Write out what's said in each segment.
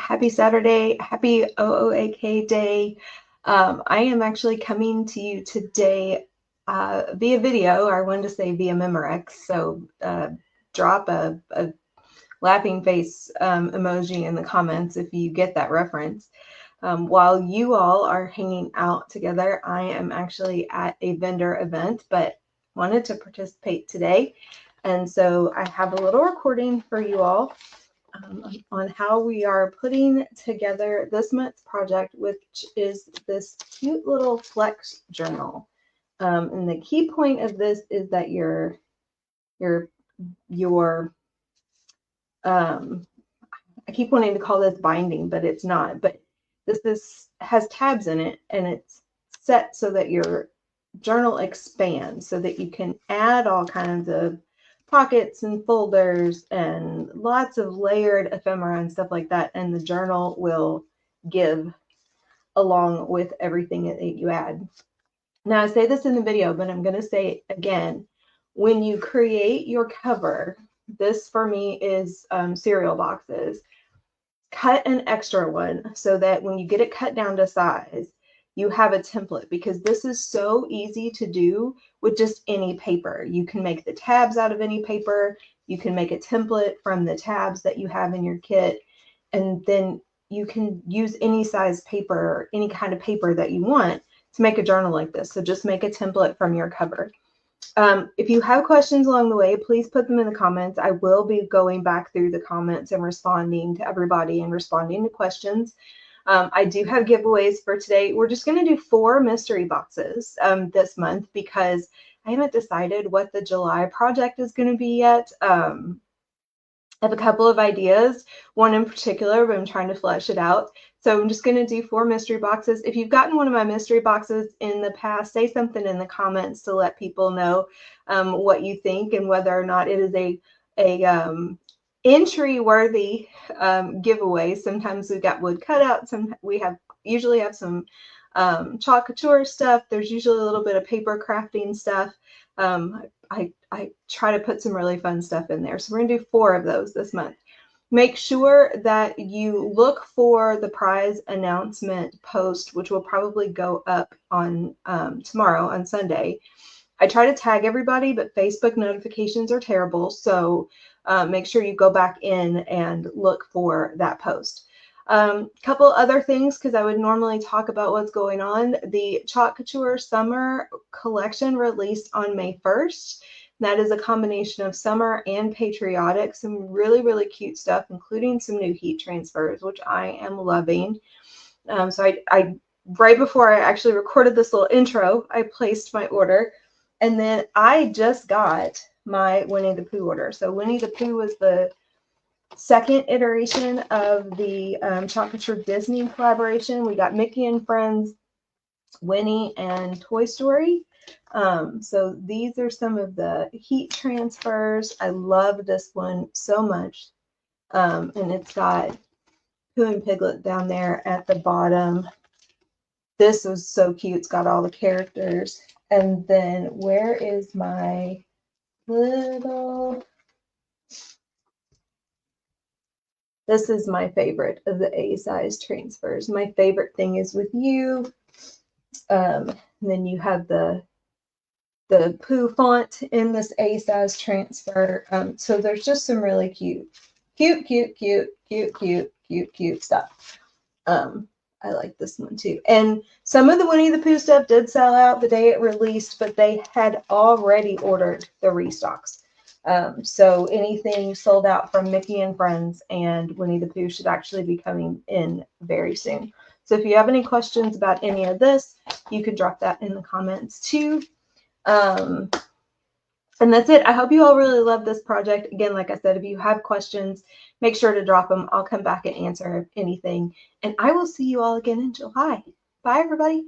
Happy Saturday, happy OOAK day. I am actually coming to you today via video, or I wanted to say via Memorex, so drop a laughing face emoji in the comments if you get that reference. While you all are hanging out together, I am actually at a vendor event, but wanted to participate today. And so I have a little recording for you all on how we are putting together this month's project, which is this cute little flex journal. And the key point of this is that your I keep wanting to call this binding, but it's not. But this has tabs in it, and it's set so that your journal expands, so that you can add all kinds of pockets and folders and lots of layered ephemera and stuff like that, and the journal will give along with everything that you add. Now, I say this in the video, but I'm going to say it again. When you create your cover, this for me is cereal boxes. Cut an extra one so that when you get it cut down to size, you have a template, because this is so easy to do with just any paper. You can make the tabs out of any paper. You can make a template from the tabs that you have in your kit, and then you can use any size paper, any kind of paper that you want to make a journal like this. So just make a template from your cover. If you have questions along the way, please put them in the comments. I will be going back through the comments and responding to everybody and responding to questions. I do have giveaways for today. We're just going to do 4 mystery boxes this month, because I haven't decided what the July project is going to be yet. I have a couple of ideas, one in particular, but I'm trying to flesh it out. So I'm just going to do 4 mystery boxes. If you've gotten one of my mystery boxes in the past, say something in the comments to let people know what you think and whether or not it is a entry worthy giveaway. Sometimes we've got wood cutouts. We usually have some chalk couture stuff. There's usually a little bit of paper crafting stuff. I try to put some really fun stuff in there. So we're going to do 4 of those this month. Make sure that you look for the prize announcement post, which will probably go up on tomorrow on Sunday. I try to tag everybody, but Facebook notifications are terrible. So make sure you go back in and look for that post. Couple other things, because I would normally talk about what's going on. The Chalk Couture Summer Collection released on May 1st. That is a combination of summer and patriotic, some really, really cute stuff, including some new heat transfers, which I am loving. So I right before I actually recorded this little intro, I placed my order, and then I just got my Winnie the Pooh order. So Winnie the Pooh was the second iteration of the Chalk Couture Disney collaboration. We got Mickey and Friends, Winnie, and Toy Story. So these are some of the heat transfers. I love this one so much. And it's got Pooh and Piglet down there at the bottom. This was so cute. It's got all the characters. And then where is my little... This is my favorite of the A-size transfers. My favorite thing is with you. And then you have the Pooh font in this A-size transfer. So there's just some really cute stuff. I like this one too. And some of the Winnie the Pooh stuff did sell out the day it released, but they had already ordered the restocks. So anything sold out from Mickey and Friends and Winnie the Pooh should actually be coming in very soon. So if you have any questions about any of this, you could drop that in the comments too. And that's it. I hope you all really love this project. Again, like I said, if you have questions, make sure to drop them. I'll come back and answer anything. And I will see you all again in July. Bye, everybody.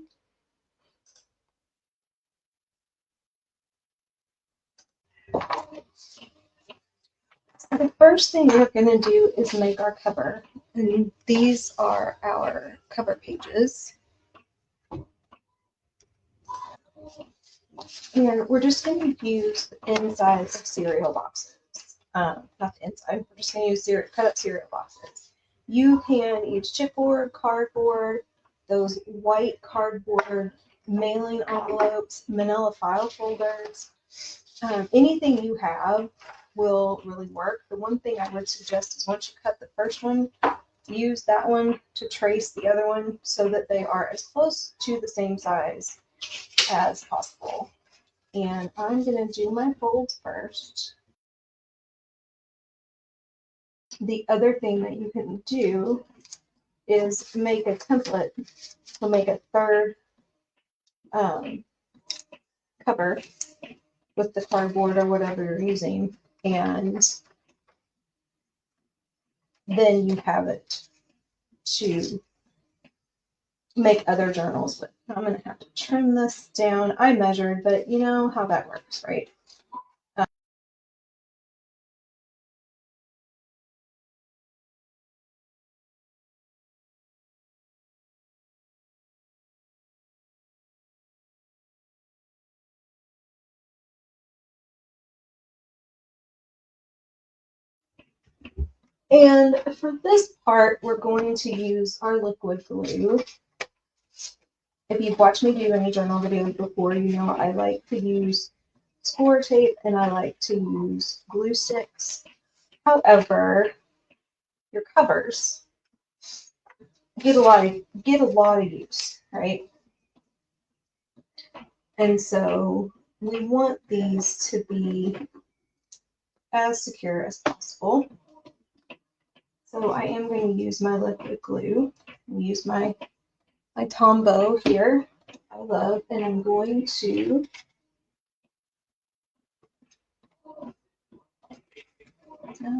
So the first thing we're going to do is make our cover. And these are our cover pages. And we're just going to use the insides of cereal boxes. Not the inside. We're just going to use cut up cereal boxes. You can use chipboard, cardboard, those white cardboard mailing envelopes, manila file folders. Anything you have will really work. The one thing I would suggest is once you cut the first one, use that one to trace the other one so that they are as close to the same size as possible. And I'm going to do my folds first. The other thing that you can do is make a template. So make a third cover with the cardboard or whatever you're using, and then you have it to make other journals with. I'm going to have to trim this down. I measured, but you know how that works, right? And for this part, we're going to use our liquid glue. If you've watched me do any journal videos before, you know I like to use score tape and I like to use glue sticks. However, your covers get a lot of use, right? And so we want these to be as secure as possible. So I am going to use my liquid glue and use my Tombow here, I love, and I'm going to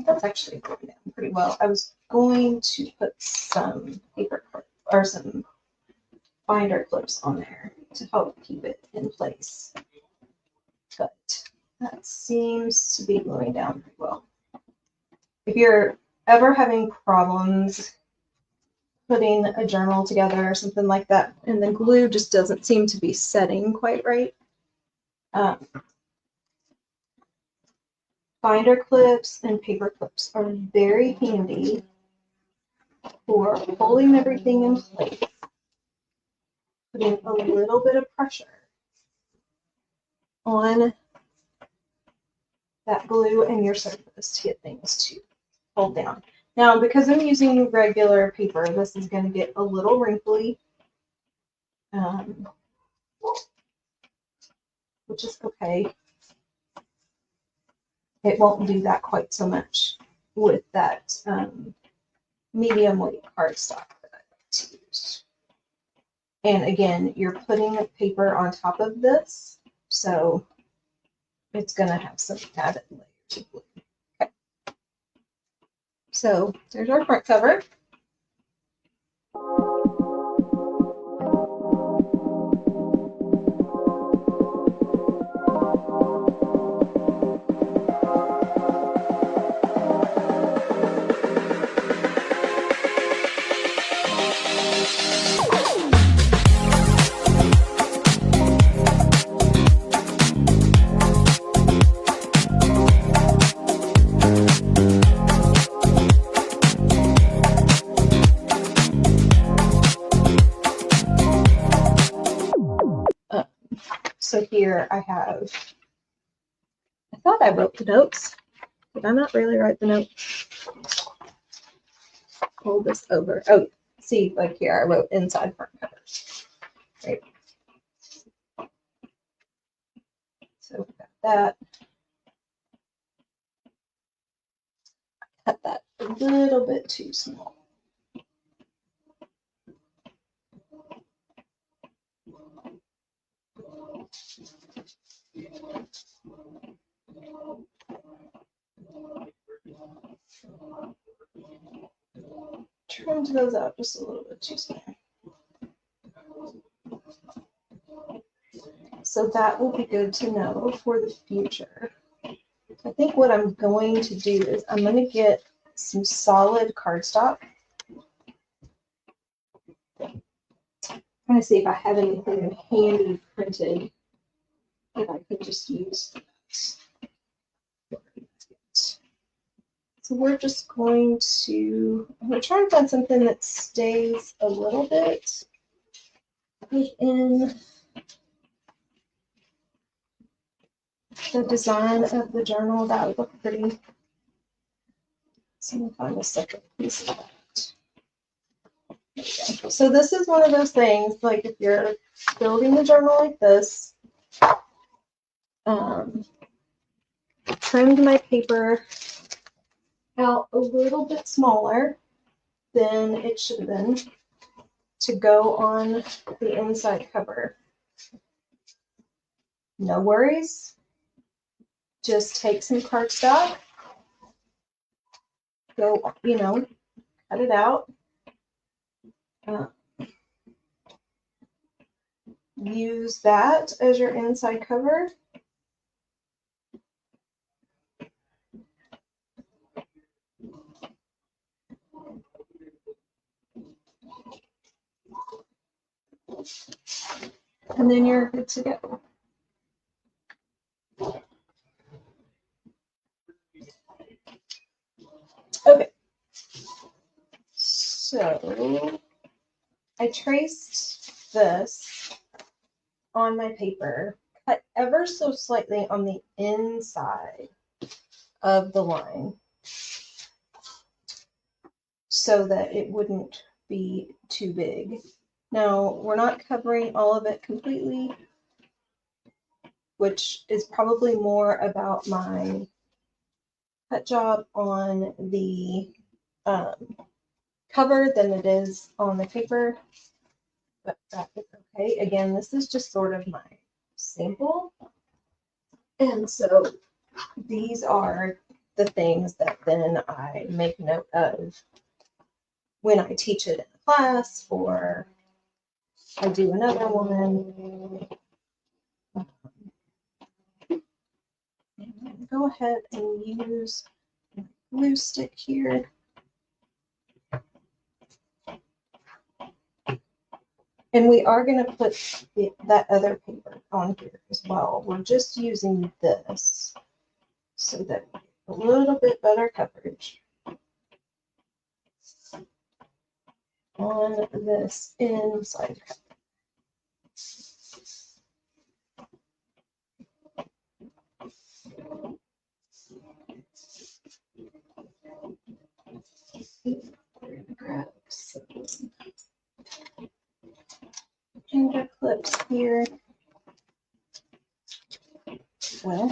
that's actually going down pretty well. I was going to put some paper clip or some binder clips on there to help keep it in place, but that seems to be gluing down pretty well. If you're ever having problems putting a journal together or something like that, and the glue just doesn't seem to be setting quite right, binder clips and paper clips are very handy for holding everything in place, putting a little bit of pressure on that glue and your surface to get things to hold down. Now, because I'm using regular paper, this is going to get a little wrinkly, which is okay. It won't do that quite so much with that medium weight cardstock that I like to use. And again, you're putting a paper on top of this, so it's going to have some added layers of glue. Okay. So there's our front cover. So here I have, I thought I wrote the notes. Did I not really write the notes? Hold this over. Oh, see, like here I wrote inside front covers. Right. So we got that. Cut that a little bit too small. Trimmed those out just a little bit too small. So that will be good to know for the future. I think what I'm going to do is I'm going to get some solid cardstock. I'm going to see if I have anything handy printed that I could just use. So we're just going to, I'm going to try and find something that stays a little bit within the design of the journal. That would look pretty. So I'm going to find a separate piece of that. So this is one of those things, like if you're building a journal like this, trimmed my paper out a little bit smaller than it should have been to go on the inside cover. No worries. Just take some cardstock, go, cut it out. Use that as your inside cover. And then you're good to go. Okay. So I traced this on my paper, cut ever so slightly on the inside of the line so that it wouldn't be too big. Now, we're not covering all of it completely, which is probably more about my cut job on the cover than it is on the paper, but that is okay. Again, this is just sort of my sample. And so these are the things that then I make note of when I teach it in a class, or I do another one. Go ahead and use my glue stick here. And we are going to put that other paper on here as well. We're just using this so that we get a little bit better coverage on this inside cover. We're going to grab some finger clips here. Well,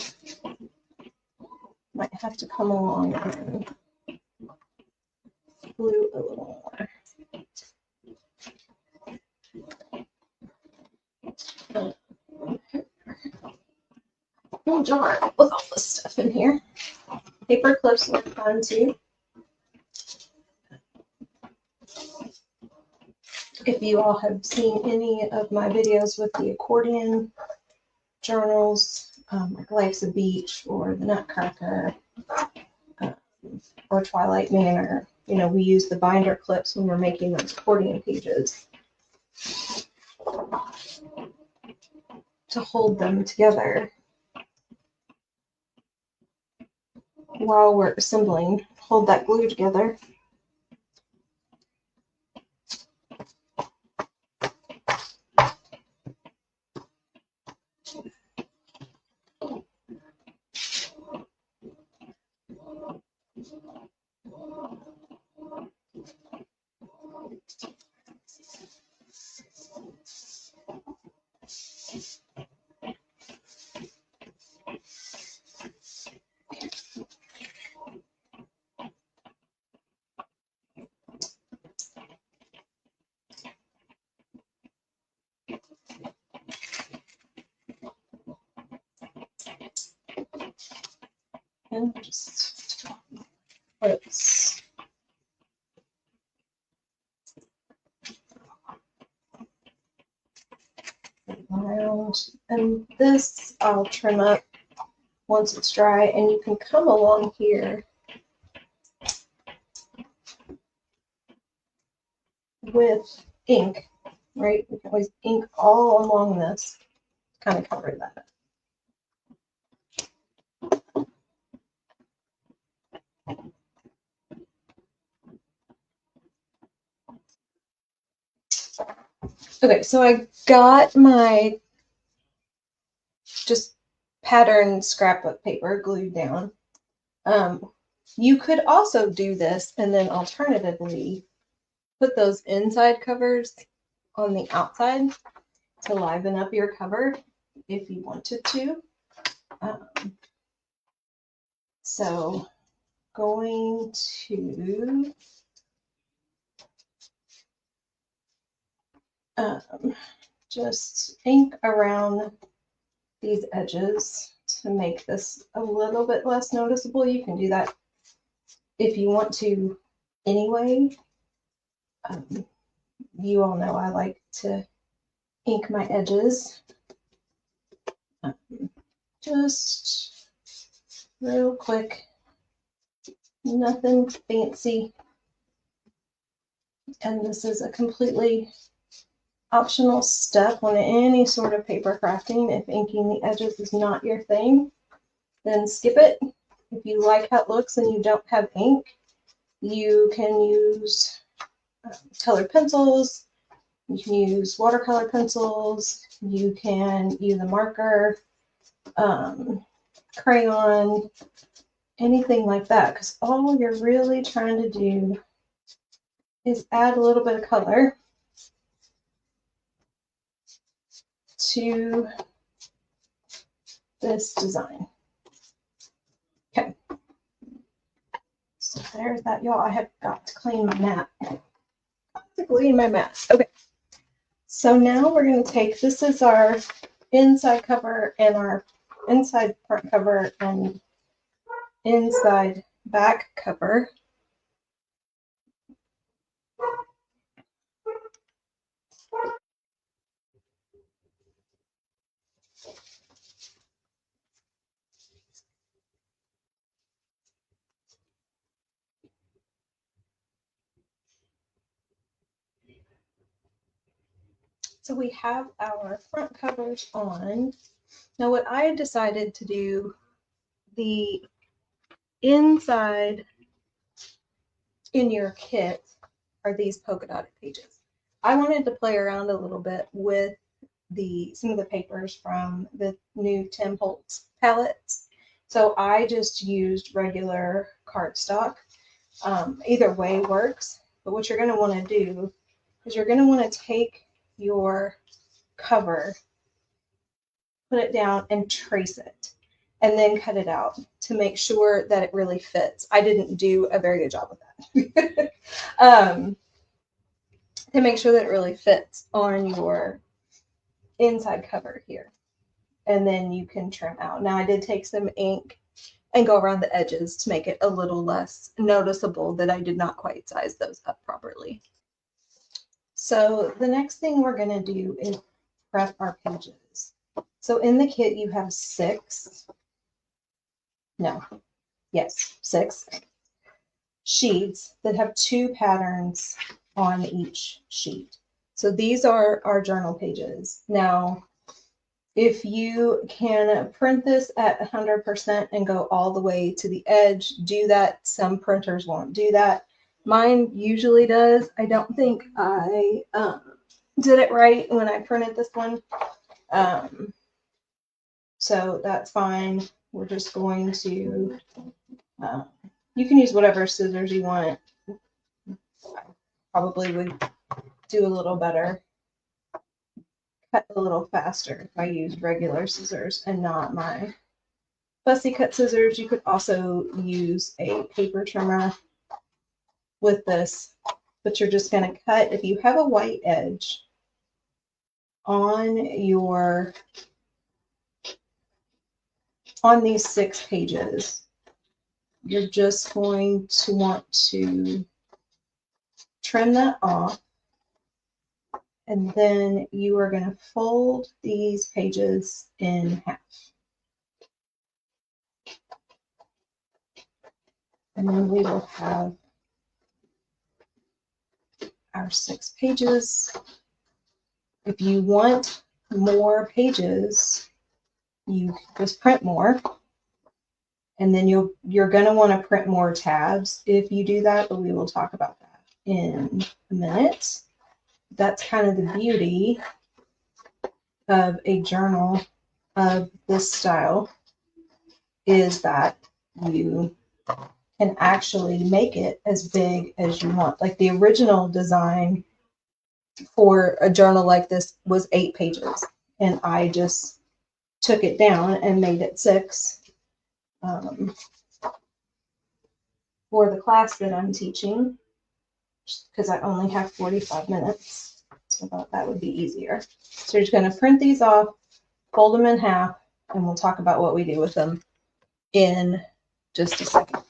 might have to come along and glue a little more. Oh, jar with all this stuff in here. Paper clips look fun too. If you all have seen any of my videos with the accordion journals, like Life's a Beach or the Nutcracker or Twilight Manor, we use the binder clips when we're making those accordion pages to hold them together while we're assembling, hold that glue together. And just clips. Around. And this I'll trim up once it's dry, and you can come along here with ink, right? We can always ink all along this, kind of cover that up. Okay, so I got my just pattern scrapbook paper glued down. You could also do this and then alternatively put those inside covers on the outside to liven up your cover if you wanted to. So going to just ink around these edges to make this a little bit less noticeable. You can do that if you want to anyway. You all know I like to ink my edges. Just real quick, nothing fancy. And this is a completely optional step on any sort of paper crafting. If inking the edges is not your thing, then skip it. If you like how it looks and you don't have ink, you can use colored pencils, you can use watercolor pencils, you can use a marker, crayon, anything like that, because all you're really trying to do is add a little bit of color to this design. Okay, so there's that, y'all. I have got to clean my mat. To clean my mat. Okay, so now we're going to take, this is our inside cover and our inside front cover and inside back cover. So we have our front covers on. Now what I decided to do, the inside in your kit are these polka dotted pages. I wanted to play around a little bit with some of the papers from the new Tim Holtz palettes. So I just used regular cardstock. Either way works, but what you're going to want to do is you're going to want to take your cover, put it down and trace it, and then cut it out to make sure that it really fits. I didn't do a very good job with that. To make sure that it really fits on your inside cover here. And then you can trim out. Now I did take some ink and go around the edges to make it a little less noticeable that I did not quite size those up properly. So the next thing we're going to do is prep our pages. So in the kit you have six sheets that have two patterns on each sheet. So these are our journal pages. Now, if you can print this at 100% and go all the way to the edge, do that. Some printers won't do that. Mine usually does. I don't think I did it right when I printed this one. So that's fine. We're just going to, you can use whatever scissors you want. I probably would do a little better, cut a little faster if I used regular scissors and not my fussy cut scissors. You could also use a paper trimmer with this, but you're just going to cut. If you have a white edge on these 6 pages, you're just going to want to trim that off, and then you are going to fold these pages in half. And then we will have our 6 pages. If you want more pages, you just print more. And then you're going to want to print more tabs if you do that, but we will talk about that in a minute. that's kind of the beauty of a journal of this style, is that you can actually make it as big as you want. Like the original design for a journal like this was 8 pages, and I just took it down and made it 6 for the class that I'm teaching, because I only have 45 minutes. So I thought that would be easier. So you're just going to print these off, fold them in half, and we'll talk about what we do with them in just a second.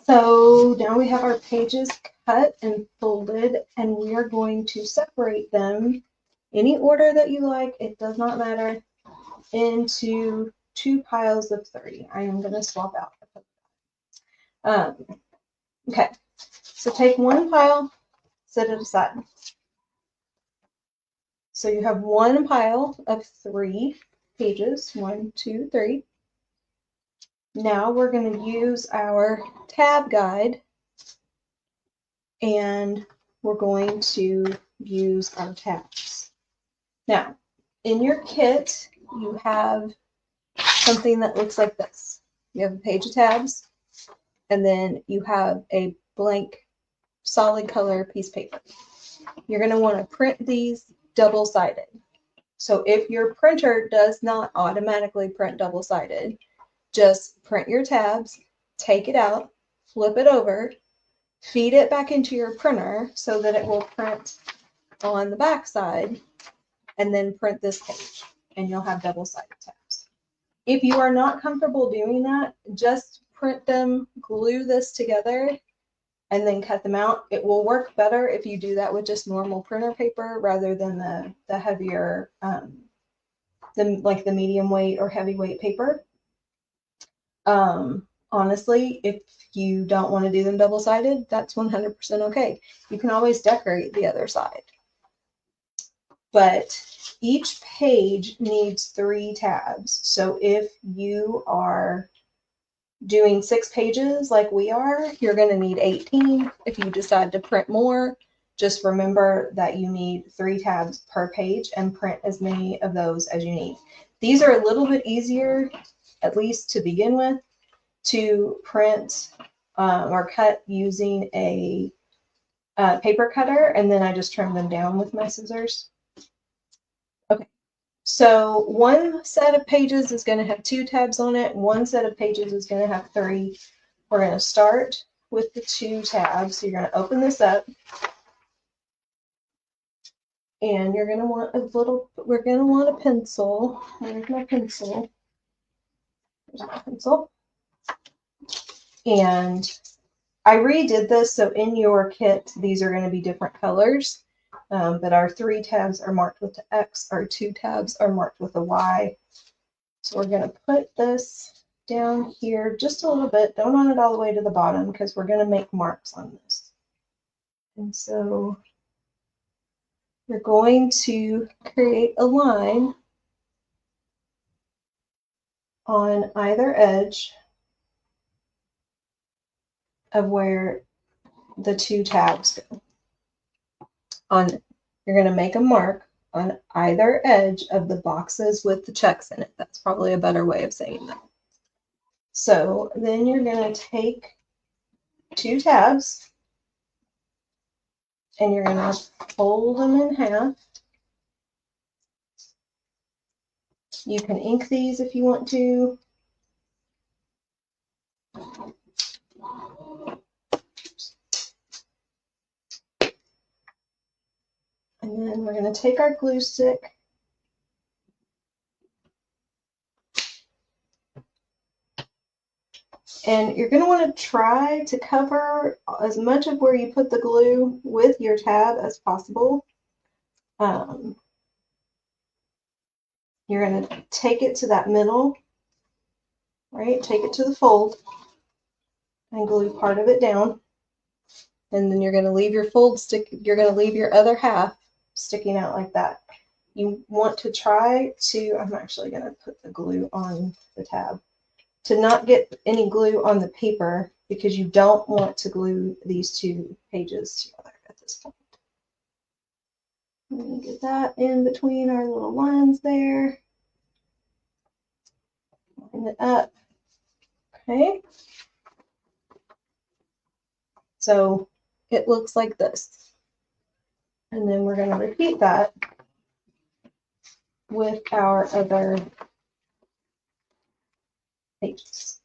So now we have our pages cut and folded, and we are going to separate them any order that you like, it does not matter, into 2 piles of 3. I am going to swap out. Okay, so take 1 pile, set it aside. So you have 1 pile of 3 pages, 1, 2, 3. Now we're going to use our tab guide, and we're going to use our tabs. Now, in your kit, you have something that looks like this. You have a page of tabs, and then you have a blank solid color piece of paper. You're going to want to print these double-sided. So if your printer does not automatically print double-sided, just print your tabs, take it out, flip it over, feed it back into your printer so that it will print on the back side, and then print this page, and you'll have double-sided tabs. If you are not comfortable doing that, just print them, glue this together, and then cut them out. It will work better if you do that with just normal printer paper rather than the heavier, like the medium weight or heavyweight paper. Honestly, if you don't want to do them double-sided, that's 100% okay. You can always decorate the other side. But each page needs 3 tabs. So if you are doing 6 pages like we are, you're going to need 18. If you decide to print more, just remember that you need 3 tabs per page and print as many of those as you need. These are a little bit easier, at least to begin with, to print or cut using a paper cutter, and then I just trim them down with my scissors. Okay, so 1 set of pages is going to have 2 tabs on it. 1 set of pages is going to have 3. We're going to start with the 2 tabs. So you're going to open this up, and you're going to want we're going to want a pencil. Where's my pencil? There's my pencil. And I redid this, so in your kit, these are going to be different colors, but our 3 tabs are marked with the X, our 2 tabs are marked with a Y. So we're going to put this down here just a little bit. Don't want it all the way to the bottom because we're going to make marks on this. And so we're going to create a line on either edge of where the 2 tabs go. You're going to make a mark on either edge of the boxes with the checks in it. That's probably a better way of saying that. So then you're going to take 2 tabs and you're going to fold them in half. You can ink these if you want to. And then we're going to take our glue stick and you're going to want to try to cover as much of where you put the glue with your tab as possible. You're going to take it to that middle, right? Take it to the fold and glue part of it down. And then you're going to leave your fold stick, you're going to leave your other half sticking out like that. You want to try to, I'm actually going to put the glue on the tab, to not get any glue on the paper because you don't want to glue these 2 pages together at this point. Let me get that in between our little lines there. Line it up. Okay. So it looks like this. And then we're going to repeat that with our other pages.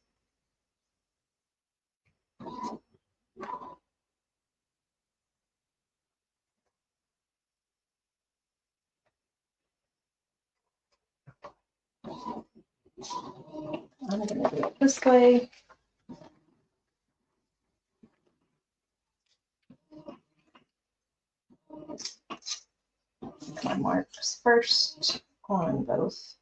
I'm going to do it this way. make my marks first on both.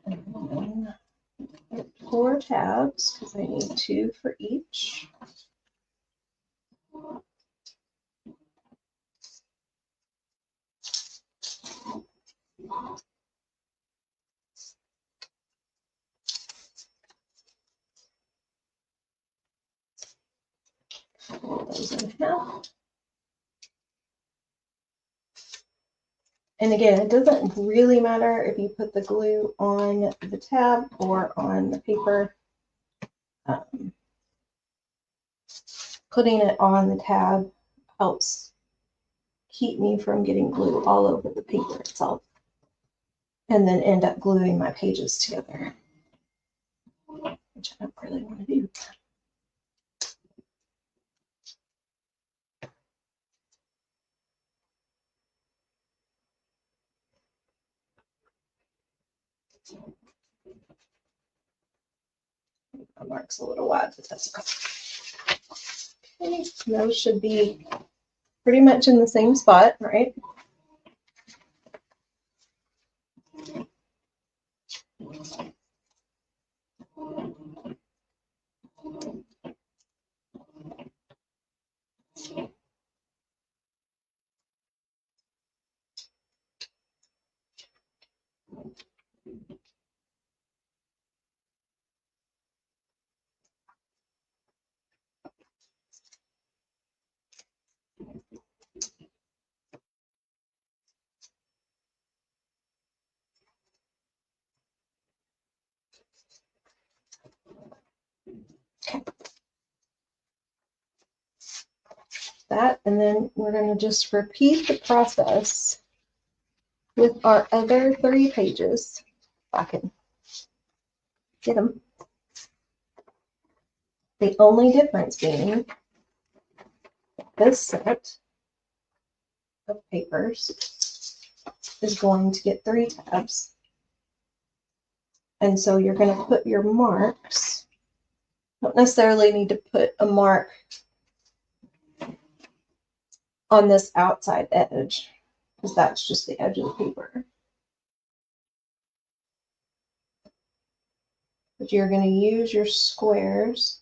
And then 4 tabs because I need 2 for each. Fold those in half. And again, it doesn't really matter if you put the glue on the tab or on the paper. Putting it on the tab helps keep me from getting glue all over the paper itself and then end up gluing my pages together, which I don't really want to do. My mark's a little wide, but that's okay. Those should be pretty much in the same spot, right? Okay. That, and then we're going to just repeat the process with our other 3 pages. If I can get them. The only difference being this set of papers is going to get 3 tabs. And so you're going to put your marks. Don't necessarily need to put a mark on this outside edge because that's just the edge of the paper. But you're going to use your squares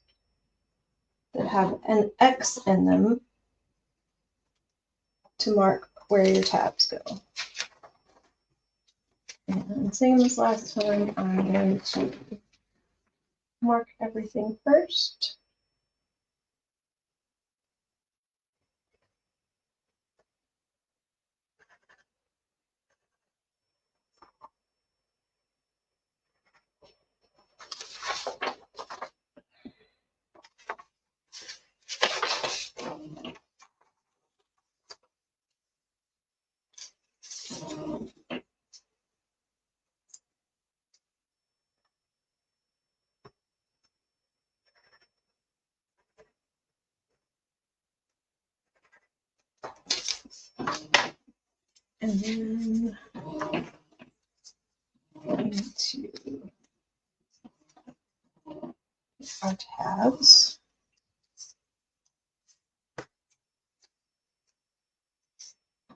that have an X in them to mark where your tabs go. And same as last time, I'm going to mark everything first. And then going to our tabs.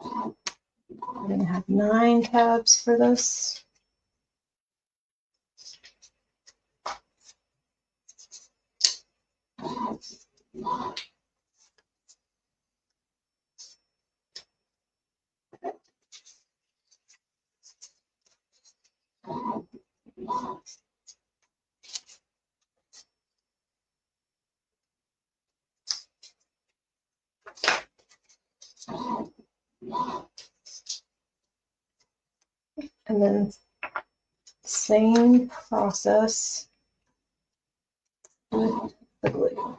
We're going to have 9 tabs for this. And then same process with the glue.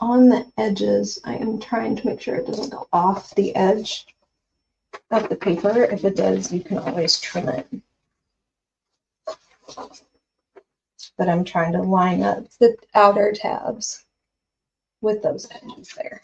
On the edges, I am trying to make sure it doesn't go off the edge of the paper. If it does, you can always trim it. But I'm trying to line up the outer tabs with those edges there.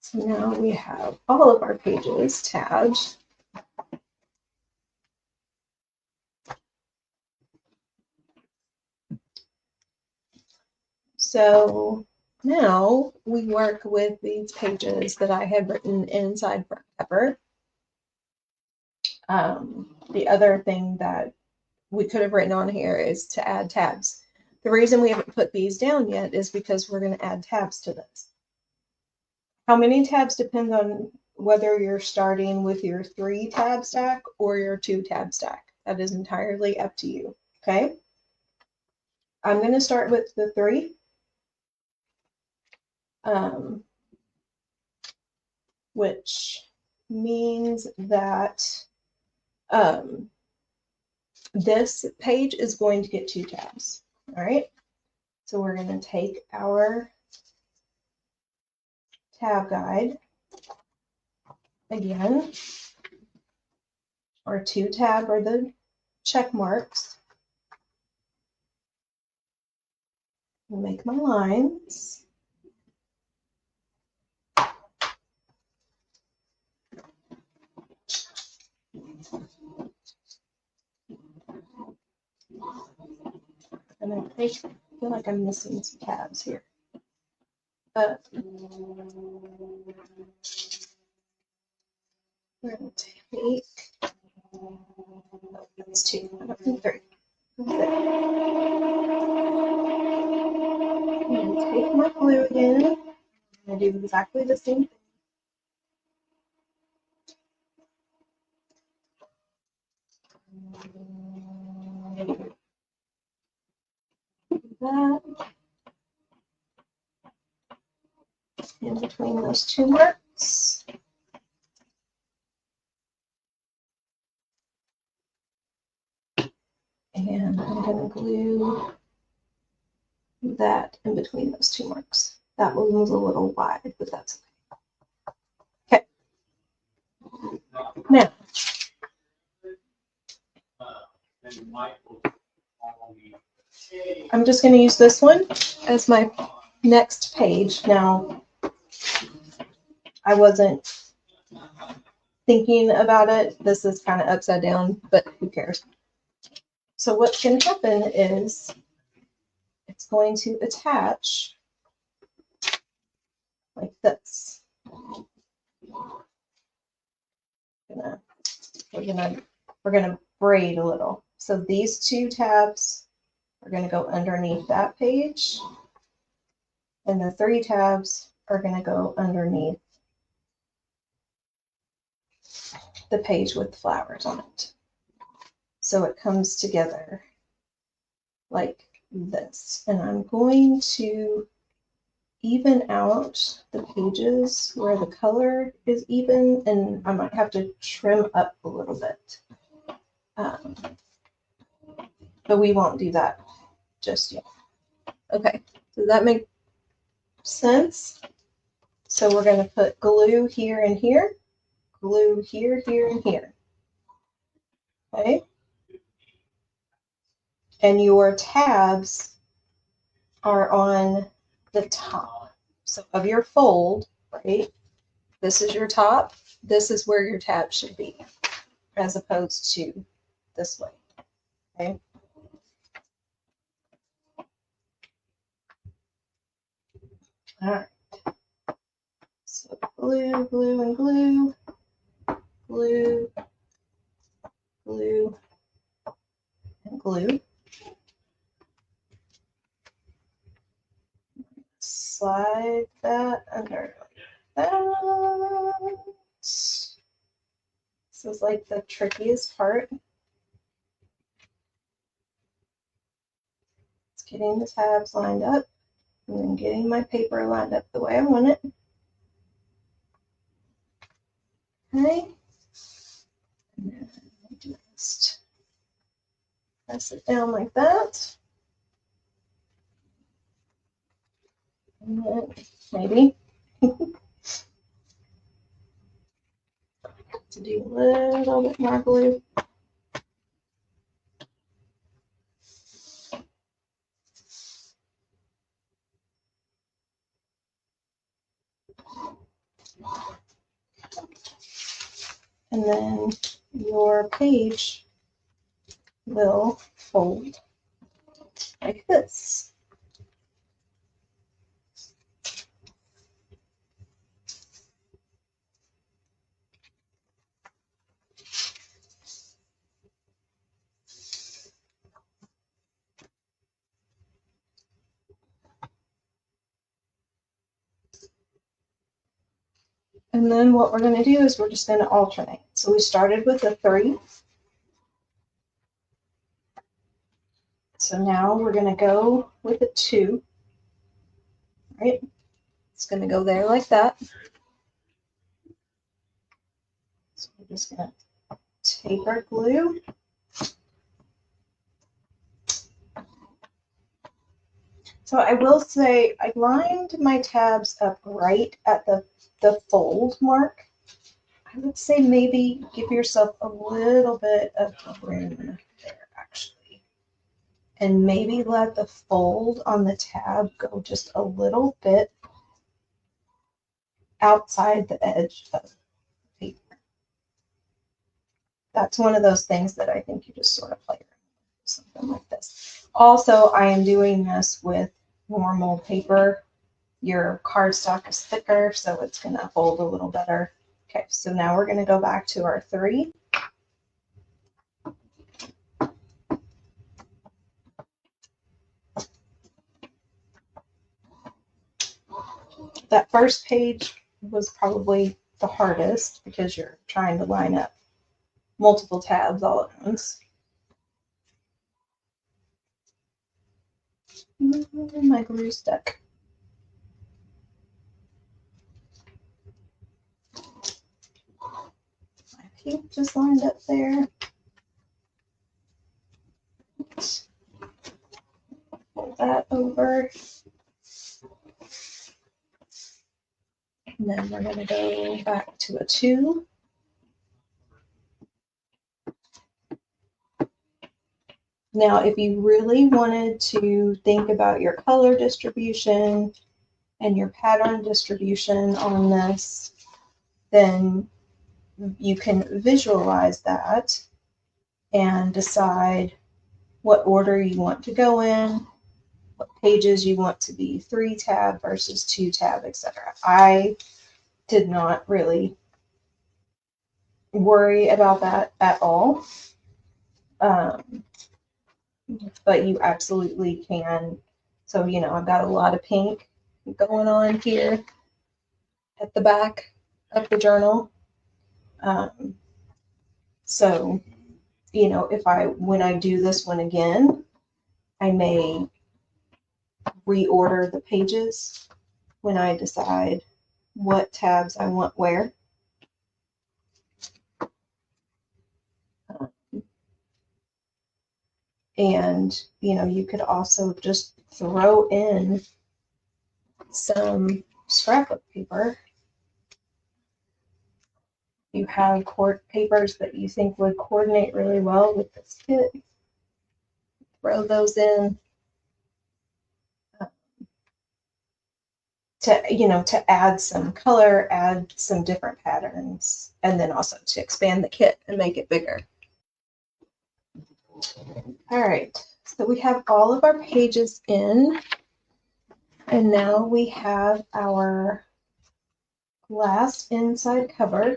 So now we have all of our pages tabbed. So now we work with these pages that I had written inside front cover. The other thing that we could have written on here is to add tabs. The reason we haven't put these down yet is because we're going to add tabs to this. How many tabs depends on whether you're starting with your 3-tab stack or your 2-tab stack. That is entirely up to you. Okay. I'm going to start with the 3. Which means that this page is going to get 2 tabs. All right. So we're going to take our tab guide again. Our 2-tab are the check marks. I'll make my lines. And I feel like I'm missing some tabs here. But we're going to take, that's 2, I don't think 3. I'm going to take my glue again. I'm going to do exactly the same thing. That in between those 2 marks. And I'm going to glue that in between those 2 marks. That one was a little wide, but that's okay. Okay. Now, I'm just going to use this one as my next page. Now, I wasn't thinking about it. This is kind of upside down, but who cares? So what's going to happen is it's going to attach like this. We're gonna braid a little. So these two tabs are going to go underneath that page, and the 3 tabs are going to go underneath the page with flowers on it. So it comes together like this. And I'm going to even out the pages where the color is even, and I might have to trim up a little bit. But we won't do that just yet. Okay, does that make sense? So we're going to put glue here and here, glue here, here, and here. Okay? And your tabs are on the top. So of your fold, right? This is your top. This is where your tab should be, as opposed to this way. Okay? All right. So glue, glue, and glue, glue, glue, and glue. Slide that under that. This is like the trickiest part. It's getting the tabs lined up and then getting my paper lined up the way I want it. Okay. And then just press it down like that. And then maybe to do a little bit more glue. And then your page will fold like this. And then what we're going to do is we're just going to alternate. So we started with a 3. So now we're going to go with a 2. Right? It's going to go there like that. So we're just going to take our glue. So I will say I lined my tabs up right at the fold mark. I would say maybe give yourself a little bit of room there, actually. And maybe let the fold on the tab go just a little bit outside the edge of the paper. That's one of those things that I think you just sort of play around with, something like this. Also, I am doing this with normal paper. Your cardstock is thicker, so it's going to fold a little better. Okay, so now we're going to go back to our 3. That first page was probably the hardest because you're trying to line up multiple tabs all at once. My glue stuck. My paint just lined up there. Fold that over. And then we're going to go back to a 2. Now, if you really wanted to think about your color distribution and your pattern distribution on this, then you can visualize that and decide what order you want to go in, what pages you want to be 3-tab versus 2-tab, etc. I did not really worry about that at all. But you absolutely can. So, you know, I've got a lot of pink going on here at the back of the journal. So, you know, when I do this one again, I may reorder the pages when I decide what tabs I want where. And, you know, you could also just throw in some scrapbook paper. You have papers that you think would coordinate really well with this kit. Throw those in to, you know, to add some color, add some different patterns, and then also to expand the kit and make it bigger. All right, so we have all of our pages in, and now we have our last inside cover.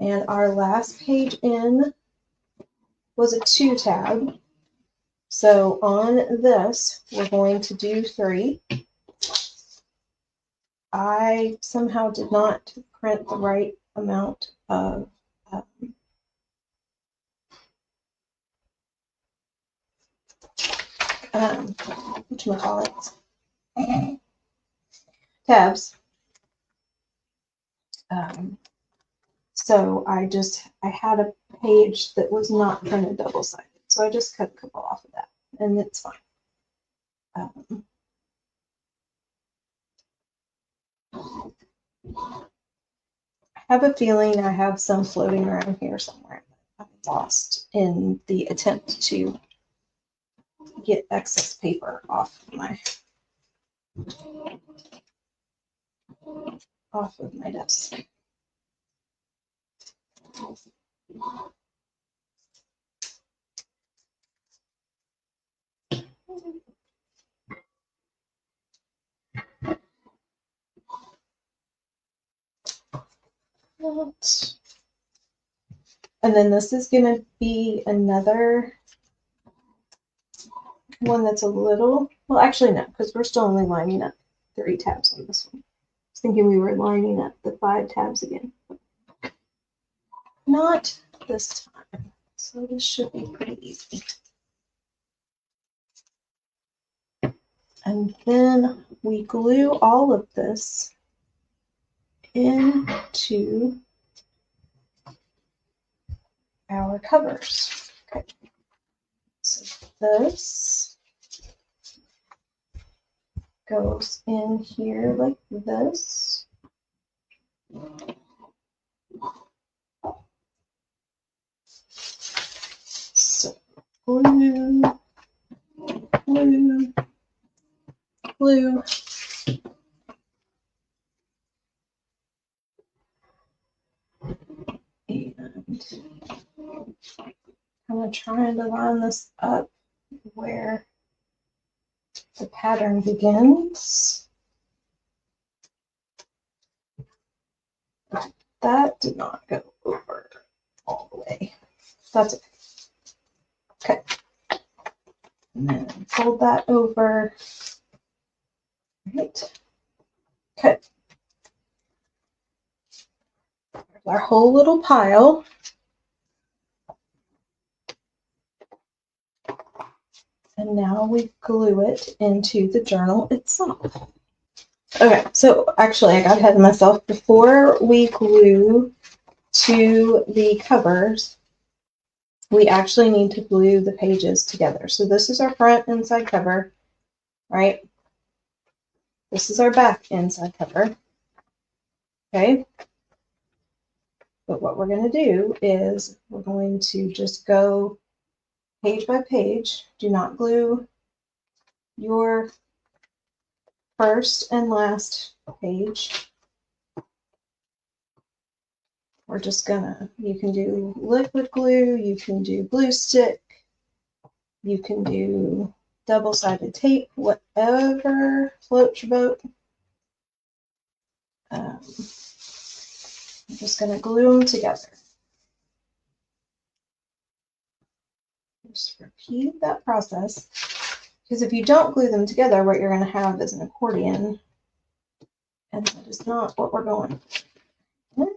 And our last page in was a 2-tab. So on this, we're going to do 3. I somehow did not print the right amount of whatchamacallit, tabs. So I had a page that was not printed double-sided. So I just cut a couple off of that, and it's fine. I have a feeling I have some floating around here somewhere that I lost in the attempt to get excess paper off of my desk. And then this is going to be another one that's a little, well, actually no, because we're still only lining up 3 tabs on this one. I was thinking we were lining up the 5 tabs again. Not this time. So this should be pretty easy. And then we glue all of this into our covers. Okay. So this goes in here like this. So glue, glue, glue. And I'm trying to line this up where the pattern begins. That did not go over all the way. That's okay. Okay. And then fold that over. Right. Okay. There's our whole little pile. And now we glue it into the journal itself. Okay, so actually I got ahead of myself. Before we glue to the covers, we actually need to glue the pages together. So this is our front inside cover, right? This is our back inside cover, okay? But what we're going to do is we're going to just go page by page. Do not glue your first and last page. we're just gonna, you can do liquid glue, you can do glue stick, you can do double-sided tape, whatever floats your boat. I'm just gonna glue them together. Just repeat that process, because if you don't glue them together, what you're going to have is an accordion, and that is not what we're going for.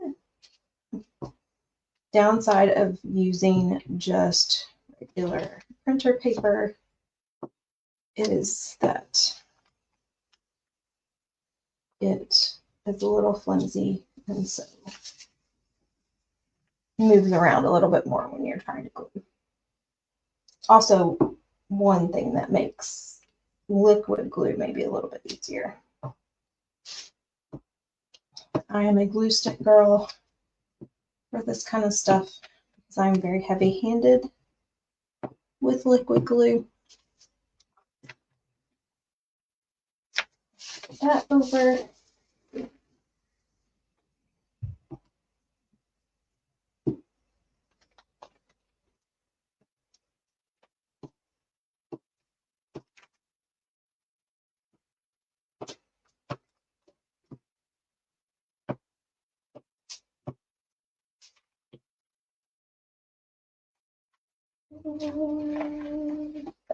Downside of using just regular printer paper is that it is a little flimsy, and so moves around a little bit more when you're trying to glue. Also, one thing that makes liquid glue maybe a little bit easier. I am a glue stick girl for this kind of stuff because I'm very heavy-handed with liquid glue. Put that over.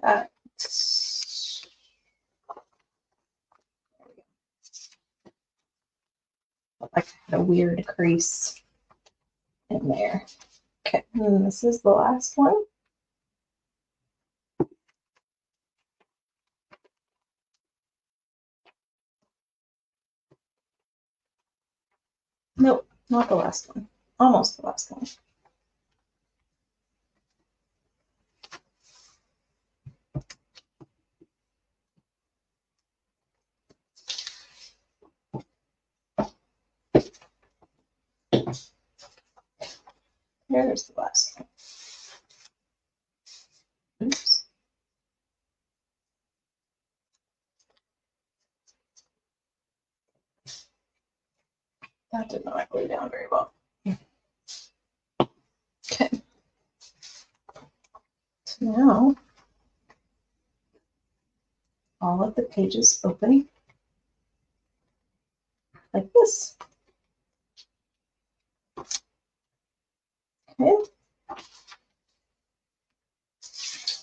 That. Like a weird crease in there. Okay, and this is the last one. Nope, not the last one. Almost the last one. There's the last one. Oops. That did not glue down very well. Okay. So now all of the pages open like this. Okay.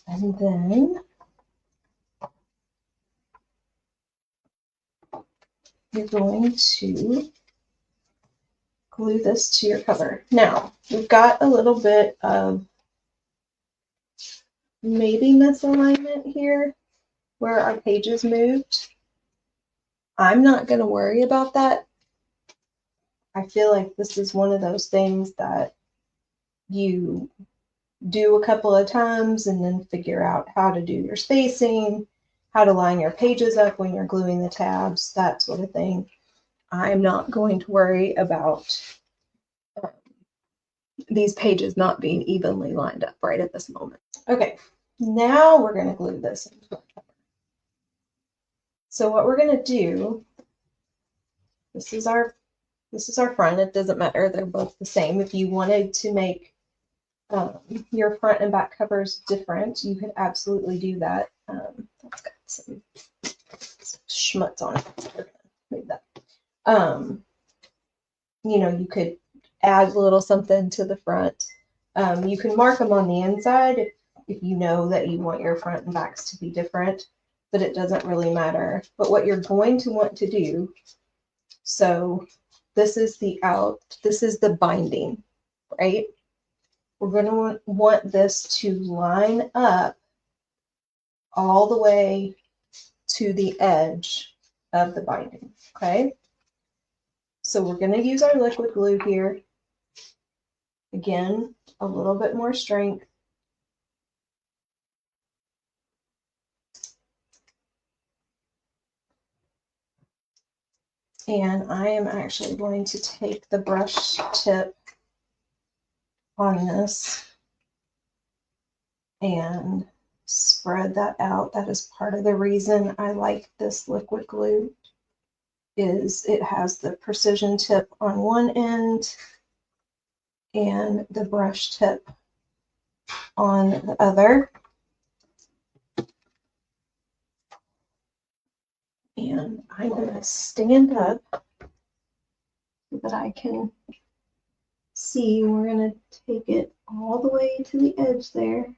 And then you're going to glue this to your cover. Now, we've got a little bit of maybe misalignment here where our pages moved. I'm not going to worry about that. I feel like this is one of those things that you do a couple of times and then figure out how to do your spacing, how to line your pages up when you're gluing the tabs, that sort of thing. I'm not going to worry about these pages not being evenly lined up right at this moment. Okay, now we're going to glue this into our cover. So what we're going to do, this is our front. It doesn't matter. They're both the same. If you wanted to make your front and back covers different, you could absolutely do that. That's got some schmutz on it. We're gonna move that. You know, you could add a little something to the front. You can mark them on the inside if you know that you want your front and backs to be different, but it doesn't really matter. But what you're going to want to do, so this is the binding, right? We're going to want this to line up all the way to the edge of the binding, okay? So we're going to use our liquid glue here. Again, a little bit more strength. And I am actually going to take the brush tip on this and spread that out. That is part of the reason I like this liquid glue, is it has the precision tip on one end and the brush tip on the other. And I'm going to stand up so that I can see. We're going to take it all the way to the edge there.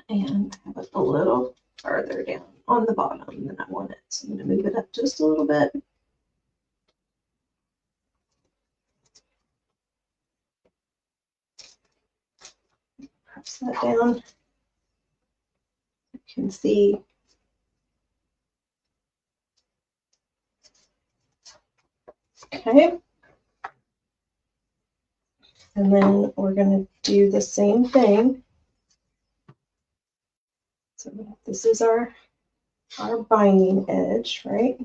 And have it a little farther down on the bottom than I want it. So I'm going to move it up just a little bit. Press that down. You can see. Okay. And then we're going to do the same thing. So this is our binding edge, right?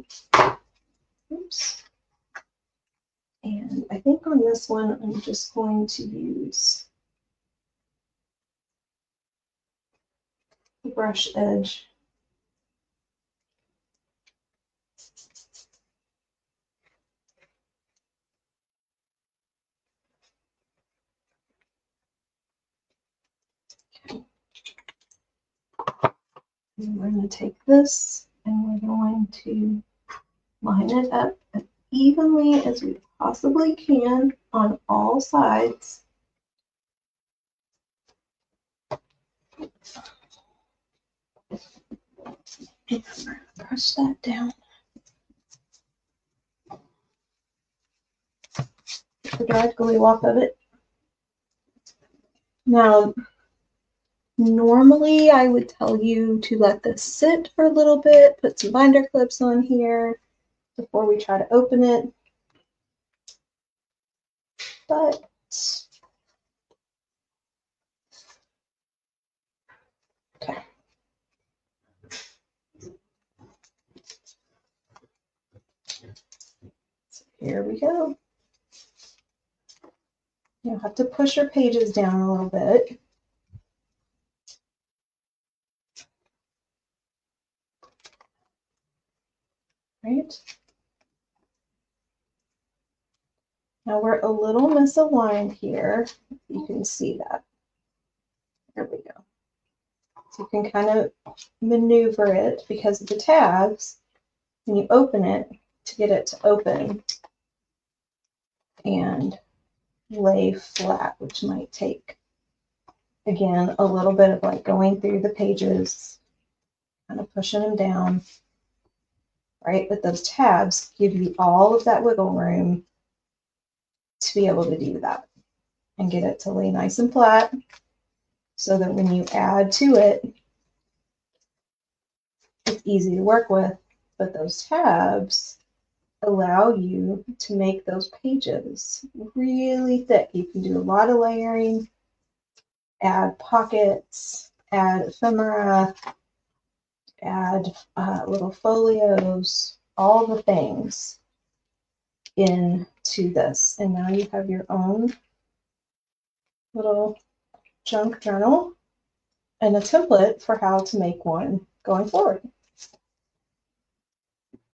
Oops. And I think on this one, I'm just going to use the brush edge. Okay. And we're going to take this and we're going to line it up as evenly as we possibly can on all sides. And brush that down. Get the dried glue off of it. Now, normally I would tell you to let this sit for a little bit, put some binder clips on here before we try to open it. But okay. So here we go. You'll have to push your pages down a little bit. Right? Now we're a little misaligned here. You can see that. There we go. So you can kind of maneuver it because of the tabs. When you open it, to get it to open and lay flat, which might take, again, a little bit of like going through the pages, kind of pushing them down, right? But those tabs give you all of that wiggle room to be able to do that and get it to lay nice and flat so that when you add to it, it's easy to work with. But those tabs allow you to make those pages really thick. You can do a lot of layering, add pockets, add ephemera, add little folios, all the things into this. And now you have your own little junk journal and a template for how to make one going forward.